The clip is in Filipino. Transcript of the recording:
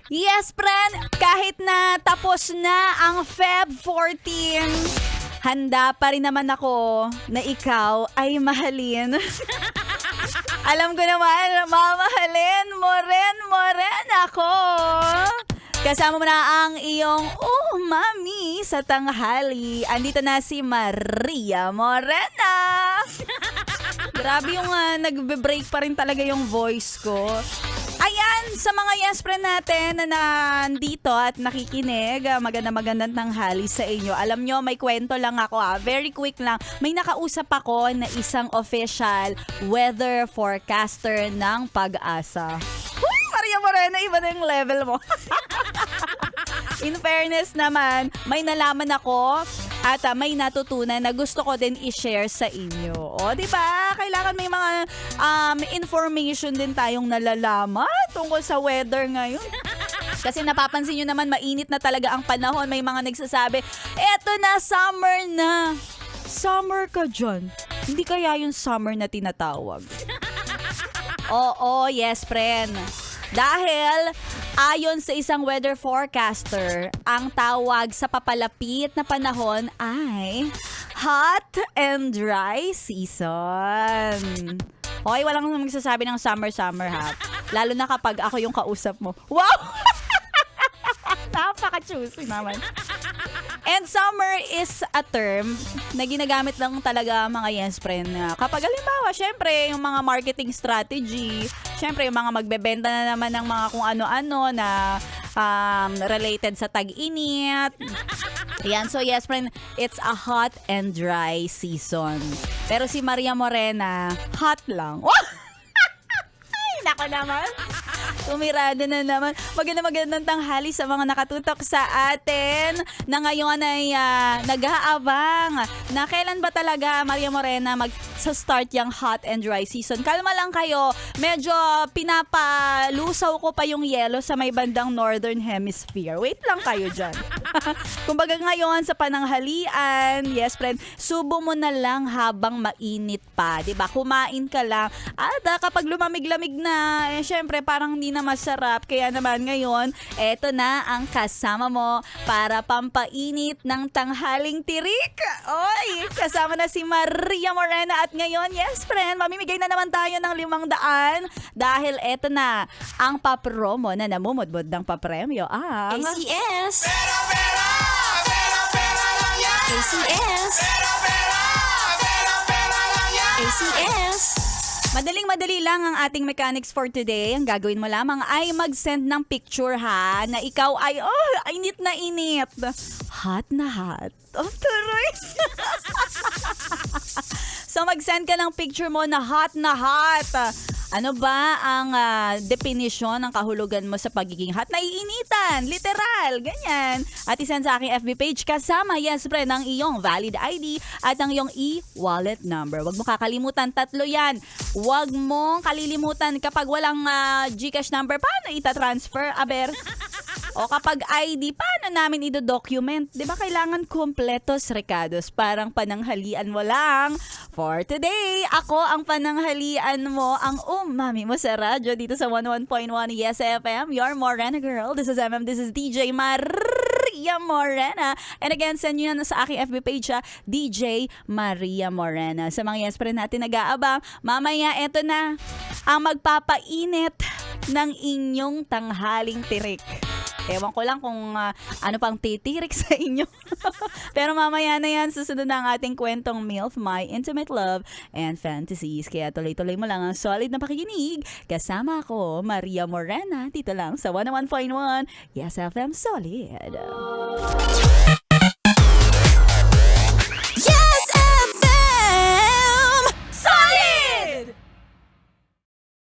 Yes, friend, kahit na tapos na ang Feb 14, handa pa rin naman ako na ikaw ay mahalin. Alam ko naman, mamahalin mo rin ako. Kasama mo na ang iyong mami sa tanghali. Andito na si Maria Morena. Grabe yung nagbe-break pa rin talaga yung voice ko. Ayan, sa mga yes friend natin na nandito at nakikinig, magandang tanghali sa inyo. Alam nyo, may kwento lang ako very quick lang. May nakausap ako na isang official weather forecaster ng Pag-asa. Huy, Maria Morena, iba na yung level mo. In fairness naman, may nalaman ako at may natutunan na gusto ko din i-share sa inyo. O, di ba? Kailangan may mga information din tayong nalalaman tungkol sa weather ngayon. Kasi napapansin nyo naman, mainit na talaga ang panahon. May mga nagsasabi, eto na, summer na. Summer ka dyan. Hindi kaya yung summer na tinatawag? Oo, yes, friend. Dahil ayon sa isang weather forecaster, ang tawag sa papalapit na panahon ay hot and dry season. Hoy, walang magsasabi ng summer ha. Lalo na kapag ako yung kausap mo. Wow! Napaka-choosy naman. And summer is a term na ginagamit lang talaga mga yes friend. Kapag halimbawa, syempre, yung mga marketing strategy, syempre, yung mga magbebenta na naman ng mga kung ano-ano na related sa tag-init. Yan, so yes friend, it's a hot and dry season. Pero si Maria Morena, hot lang. Ay, nako naman. Tumirado na naman. Magandang tanghali sa mga nakatutok sa atin na ngayon ay nag-aabang na kailan ba talaga, Maria Morena, mag-start yung hot and dry season. Kalma lang kayo. Medyo pinapalusaw ko pa yung yelo sa may bandang Northern Hemisphere. Wait lang kayo dyan. Kumbaga ngayon sa pananghalian, yes friend, subo mo na lang habang mainit pa. Diba? Kumain ka lang. At kapag lumamig-lamig na, syempre parang hindi na masarap. Kaya naman ngayon, eto na ang kasama mo para pampainit ng tanghaling tirik. Oy, kasama na si Maria Morena at ngayon, yes friend, mamimigay na naman tayo ng 500 dahil eto na ang papromo na namumudbod ng papremyo ang ACS! Pera lang yan! ACS! Pera lang yan! ACS! Madaling-madali lang ang ating mechanics for today. Ang gagawin mo lamang ay mag-send ng picture ha, na ikaw ay, init na init. Hot na hot. Oh, tuloy. So mag-send ka ng picture mo na hot na hot. Ano ba ang definition ng kahulugan mo sa pagiging hot? Naiinitan, literal, ganyan. At isend sa aking FB page kasama, yes friend, ang iyong valid ID at ang iyong e-wallet number. Huwag mo kakalimutan, 3 yan. Huwag mong kalilimutan kapag walang GCash number, paano itatransfer? Aber, o kapag ID, paano namin i-document? Di ba kailangan kompletos recados? Parang pananghalian mo lang. For today, ako ang pananghalian mo, ang umami mo sa radyo dito sa 101.1 Yes FM. Your Morena girl. This is this is DJ Maria Morena. And again, send nyo na sa aking FB page DJ Maria Morena. Sa mga yes friend natin nag-aabang, mamaya eto na ang magpapainit ng inyong tanghaling tirik. Ewan ko lang kung ano pang titirik sa inyo. Pero mamaya na yan, susunod na ang ating kwentong MILF, My Intimate Love and Fantasies. Kaya tuloy-tuloy mo lang ang solid na pakikinig. Kasama ako, Maria Morena, dito lang sa 101.1 Yes FM Solid.